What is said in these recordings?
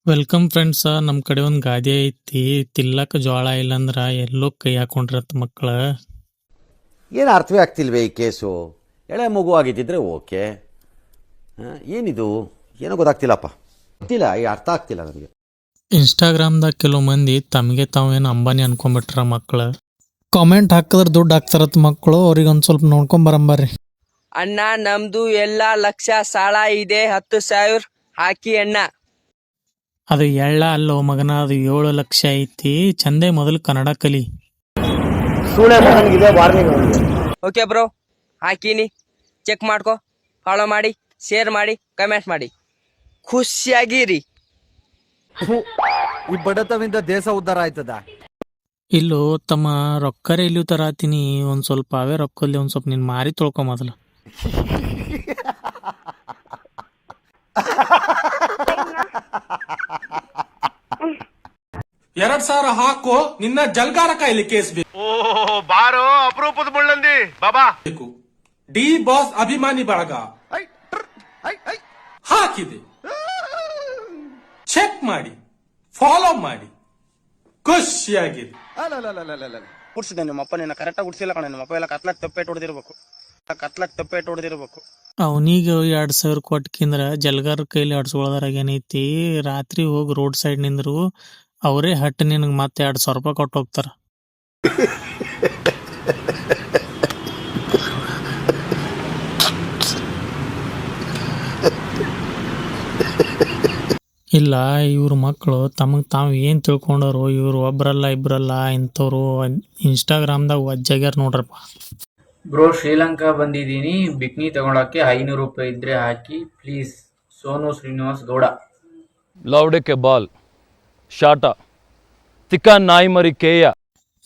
Welcome friends, ನಮ್ ಕಡೆ ಒಂದ್ ಗಾದೆ ಐತಿ, ತಿಲ್ಲಕ್ ಜೋಳ ಇಲ್ಲಂದ್ರ ಎಲ್ಲೋ ಕೈ ಹಾಕೊಂಡ್ರತ್ ಮಕ್ಕಳ. ಏನು ಅರ್ಥವೇ ಆಗ್ತಿಲ್ವೇ ಈ ಕೇಸು? ಎಳೆ ಮಗು ಆಗಿದ್ದಿದ್ರೆ ಓಕೆ, ಏನಿದು ಏನೋ ಗೊತ್ತಾಗ್ತಿಲ್ಲಪ್ಪ, ಗೊತ್ತಿಲ್ಲ, ಈ ಅರ್ಥ ಆಗ್ತಿಲ್ಲ ನನಗೆ. ಇನ್ಸ್ಟಾಗ್ರಾಮ್ದಾಗ ಕೆಲವು ಮಂದಿ ತಮಗೆ ತಾವೇನು ಅಂಬಾನಿ ಅನ್ಕೊಂಡ್ಬಿಟ್ರ ಮಕ್ಕಳ. ಕಾಮೆಂಟ್ ಹಾಕಿದ್ರ ದುಡ್ಡು ಹಾಕ್ತಾರತ್ ಮಕ್ಕಳು, ಅವ್ರಿಗೆ ಒಂದ್ ಸ್ವಲ್ಪ ನೋಡ್ಕೊಂಬರಂಬರ್ರಿ. ಅಣ್ಣ ನಮ್ದು ಎಲ್ಲಾ ಲಕ್ಷ ಸಾಲ ಇದೆ, 10,000 ಹಾಕಿ ಅಣ್ಣ. ಅದು ಎಳ್ಳ ಅಲ್ಲೋ ಮಗನ, ಅದು 7 ಲಕ್ಷ ಐತಿ. ಚಂದೆ ಮೊದಲು ಕನ್ನಡ ಕಲಿ. ಓಕೆ ಬ್ರೋ, ಹಾಕಿನಿ, ಚೆಕ್ ಮಾಡ್ಕೊ, ಫಾಲೋ ಮಾಡಿ, ಶೇರ್ ಮಾಡಿ, ಕಮೆಂಟ್ ಮಾಡಿ, ಖುಷಿಯಾಗಿರಿ. ಈ ಬಡತವಿಂದ ದೇಶ ಉದ್ಧಾರ ಆಯ್ತದ. ಇಲ್ಲೋ ತಮ್ಮ ರೊಕ್ಕರೇ ಇಲ್ಲಿ ತರಾತೀನಿ, ಒಂದ್ ಸ್ವಲ್ಪ ಅವೇ ರೊಕ್ಕಲ್ಲಿ ಒಂದ್ ಸ್ವಲ್ಪ ನಿನ್ ಮಾರಿ ತೊಳ್ಕೊ ಮೊದಲು. $2,000 ಹಾಕೋ, ನಿನ್ನ ಜಲ್ಗಾರ ಕಾಯಿಲೆ ಕೇಸ್ ಬೇಕು. ಬಾರೋ ಅಪರೂಪದ ಮುಳ್ಳಂದಿ ಬಾಬಾ. ಡಿ ಬಾಸ್ ಅಭಿಮಾನಿ ಬಳಗ ಹಾಕಿದೆ, ಚೆಕ್ ಮಾಡಿ, ಫಾಲೋ ಮಾಡಿ, ಖುಷಿಯಾಗಿದೆ. ಕುಡ್ಸಿದೆ ನಿಮ್ಮಪ್ಪ, ನಿನ್ನ ಕರೆಕ್ಟಾಗಿ ಕುಡ್ಸಿಲ್ಲ ಕಣ. ನಿಮ್ಮಪ್ಪ ಎಲ್ಲ ಕತ್ಲಕ್ ತಪ್ಪೇಟ್ ಹೊಡೆದಿರ್ಬೇಕು. ಅವನಿಗೆ 2,000 ಕೊಟ್ಕಿಂದ್ರ ಜಲ್ಗಾರ ಕೈಲಿ ಆಡ್ಸ್ಕೊಳೋದ್ರಾಗ ಏನೈತಿ? ರಾತ್ರಿ ಹೋಗಿ ರೋಡ್ ಸೈಡ್ ನಿಂದ್ರು, ಅವರೇ ಹಟ್ ನಿನಗೆ ಮತ್ತೆ 2,000 ರೂಪಾಯಿ ಕೊಟ್ಟು ಹೋಗ್ತಾರ. ಇಲ್ಲ, ಇವ್ರ ಮಕ್ಕಳು ತಮಗೆ ತಾವು ಏನು ತಿಳ್ಕೊಂಡವ್ರು, ಇವ್ರು ಒಬ್ರಲ್ಲ ಇಬ್ರಲ್ಲ ಇಂಥವ್ರು ಇನ್ಸ್ಟಾಗ್ರಾಮ್ದಾಗ ವಜ್ಜಾಗ್ಯಾರ ನೋಡ್ರಪ್ಪ. ಬ್ರೋ, ಶ್ರೀಲಂಕಾ ಬಂದಿದ್ದೀನಿ, ಬಿಕ್ನಿ ತಗೊಳಕ್ಕೆ 500 ರೂಪಾಯಿ ಇದ್ರೆ ಹಾಕಿ ಪ್ಲೀಸ್. ಸೋನು ಶ್ರೀನಿವಾಸ್ ಗೌಡ. ಲೌಡಕ್ಕೆ ಬಾಲ್ ಶಾಟ ತಿಕ್ಕ ನಾಯಿ ಮರಿ ಕೇಯ.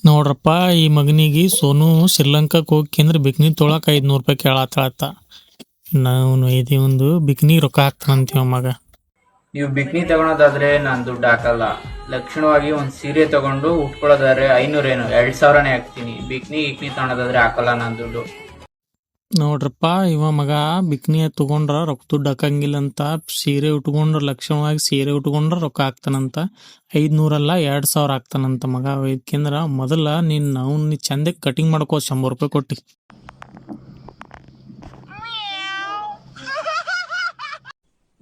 ನೋಡ್ರಪ್ಪ, ಈ ಮಗನಿಗೆ ಸೋನು ಶ್ರೀಲಂಕಾಕ್ಕೆ ಹೋಗ್ಕಂದ್ರೆ ಬಿಕ್ನಿ ತೊಳಕ 500 ರೂಪಾಯಿ ಕೇಳತ್ತ. ನಾವು ಇದು ಒಂದು ಬಿಕ್ನಿ ರೊಕ್ಕ ಹಾಕ್ತಾನಂತೀವ ಮಗ. ನೀವು ಬಿಕ್ನಿ ತಗೊಳೋದಾದ್ರೆ ನಾನು ದುಡ್ಡು ಹಾಕಲ್ಲ. ಲಕ್ಷಣವಾಗಿ ಒಂದು ಸೀರೆ ತಗೊಂಡು ಉಟ್ಕೊಳ್ಳೋದಾದ್ರೆ 500 ಏನು 2,000ನೇ ಹಾಕ್ತೀನಿ. ಬಿಕ್ನಿ ತಗೊಳೋದಾದ್ರೆ ಹಾಕಲ್ಲ ನಾನು ದುಡ್ಡು. ನೋಡ್ರಪ್ಪ, ಇವ ಮಗ ಬಿಕ್ನಿ ತಗೊಂಡ್ರ ರೊಕ್ಕ ದುಡ್ಡು ಹಾಕಂಗಿಲ್ಲ ಅಂತ, ಸೀರೆ ಉಟ್ಕೊಂಡ್ರ ಲಕ್ಷಣವಾಗಿ ಸೀರೆ ಉಟ್ಕೊಂಡ್ರ ರೊಕ್ಕ ಹಾಕ್ತಾನಂತ. 500 ಅಲ್ಲ 2,000 ಹಾಕ್ತಾನಂತ ಮಗ. ಇದಕ್ಕೆಂದ್ರ ಮೊದಲ ಅವ್ನ ಚಂದಕ್ಕೆ ಕಟಿಂಗ್ ಮಾಡ್ಕೋ 100 ರೂಪಾಯಿ ಕೊಟ್ಟು.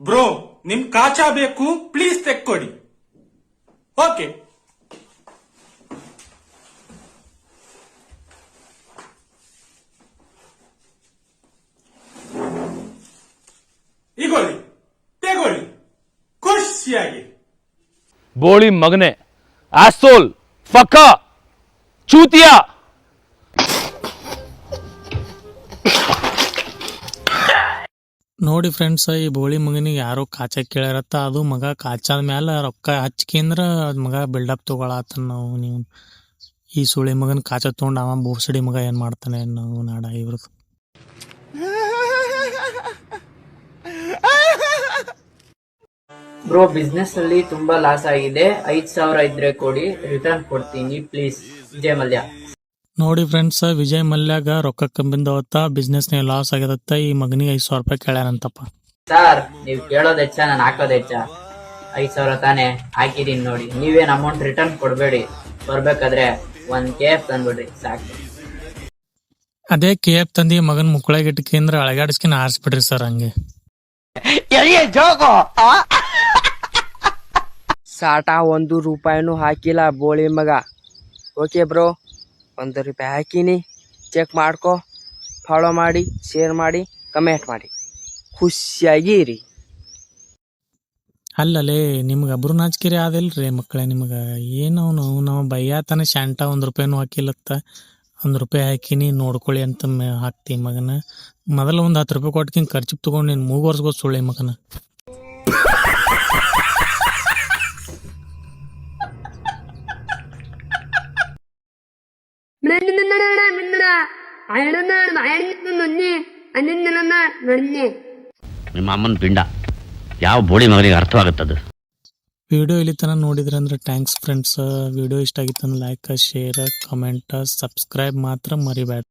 ಬ್ರೋ, ನಿಮ್ ಕಾಚಾ ಬೇಕು, ಪ್ಲೀಸ್ ತೆಕ್ಕೊಡಿ. ಓಕೆ, ಈಗೊಳ್ಳಿ, ತೆಗೊಳ್ಳಿ, ಖುಷಿಯಾಗಿ. ಬೋಳಿ ಮಗನೆ, ಆಸೋಲ್, ಫಕ, ಚೂತಿಯಾ. ನೋಡಿ ಫ್ರೆಂಡ್ಸ್, ಈ ಬೋಳಿ ಮಗನಿಗೆ ಯಾರೋ ಕಾಚಾ ಕೇಳ್ಯಾರತ್ತ. ಅದು ಮಗ ಕಾಚಾದ ಮ್ಯಾಲ ರೊಕ್ಕ ಹಚ್ಕೇಂದ್ರ ಮಗ ಬಿಲ್ಡಪ್ ತಗೊಳತ್ತ. ನೀವು ಈ ಸುಳಿ ಮಗನ ಕಾಚಾ ತೊಗೊಂಡು ಅವ ಬೋಸಡಿ ಮಗ ಏನ್ ಮಾಡ್ತಾನೆ ನಾವು ನಾಡ ಇವ್ರದ್ದು. ಬ್ರೋ, ಬಿಸ್ನೆಸ್ ಅಲ್ಲಿ ತುಂಬಾ ಲಾಸ್ ಆಗಿದೆ, 5,000 ಇದ್ರೆ ಕೊಡಿ, ರಿಟರ್ನ್ ಕೊಡ್ತೀನಿ ಪ್ಲೀಸ್. ವಿಜಯ್ ಮಲ್ಯ. ನೋಡಿ ಫ್ರೆಂಡ್ಸ್, ವಿಜಯ್ ಮಲ್ಯಾಗ ರೊಕ್ಕ ಕಮ್ಮಿಂದವತ್ತ, ಬಿಸ್ನೆಸ್ ಲಾಸ್ ಆಗ್ಯದತ್ತ. ಈ ಮಗನಿಗೆ 5,000 ರೂಪಾಯಿ ಕೇಳ್ಯಾರಂತಪ್ಪ. ಸರ್, ನೀವು ಕೇಳೋದ್ ಹೆಚ್ಚ, ನಾನು ಹಾಕೋದ್ ಹೆಚ್ಚ? 5,000 ತಾನೇ ಹಾಕಿದೀನಿ ನೋಡಿ. ನೀವೇನ್ ಅಮೌಂಟ್ ರಿಟರ್ನ್ ಕೊಡ್ಬೇಡಿ. ಬರ್ಬೇಕಾದ್ರೆ 1 KF ತಂದ್ಬಿಡ್ರಿ ಸಾಕು. ಅದೇ KF ತಂದಿ ಮಗನ್ ಮುಕ್ಕಳಾಗ ಇಟ್ಕಂದ್ರ ಅಳಗಾಡಿಸ್ಕಿನ ಆರಿಸ್ಬಿಡ್ರಿ ಸರ್. ಹಂಗೆ ಸಾಟ 1 ರೂಪಾಯಿನೂ ಹಾಕಿಲ್ಲ ಬೋಳಿ ಮಗ. ಓಕೆ ಬ್ರೋ, 1 ರೂಪಾಯಿ ಹಾಕಿನಿ, ಚೆಕ್ ಮಾಡ್ಕೊ, ಫಾಲೋ ಮಾಡಿ, ಶೇರ್ ಮಾಡಿ, ಕಮೆಂಟ್ ಮಾಡಿ, ಖುಷಿಯಾಗಿ ಇರಿ. ಅಲ್ಲಲೇ ನಿಮ್ಗೆ ಅಬ್ರು ನಾಚಿಕೆರೆ ಆದಿಲ್ರಿ ಮಕ್ಕಳೇ? ನಿಮ್ಗೆ ಏನು ನಾವು ಬೈಯಾತನ ಶಾಂಟ 1 ರೂಪಾಯಿನೂ ಹಾಕಿಲ್ಲತ್ತ. 1 ರೂಪಾಯಿ ಹಾಕಿನಿ ನೋಡ್ಕೊಳ್ಳಿ ಅಂತ ಹಾಕ್ತಿ ಮಗನ. ಮೊದಲ ಒಂದು 10 ರೂಪಾಯಿ ಕೊಟ್ಕಿಂಗ್ ಖರ್ಚು ತಗೊಂಡು ನೀನು ಮೂಗರ್ಸ್ಗೋ ಸುಳ್ಳಿ ಮಗನ. ನಿಮ್ಮ ಅಮ್ಮನ ಪಿಂಡ ಯಾವ ಬೋಳಿ ಮಗನಿಗೆ ಅರ್ಥವಾಗುತ್ತದೆ. ವಿಡಿಯೋ ಇಲ್ಲಿ ತನಕ ನೋಡಿದ್ರೆ ಅಂದ್ರೆ ಥ್ಯಾಂಕ್ಸ್ ಫ್ರೆಂಡ್ಸ್. ವಿಡಿಯೋ ಇಷ್ಟ ಆಗಿತ್ತು ಅಂದ್ರೆ ಲೈಕ್, ಶೇರ್, ಕಮೆಂಟ್, ಸಬ್ಸ್ಕ್ರೈಬ್ ಮಾತ್ರ ಮರಿಬೇಡ.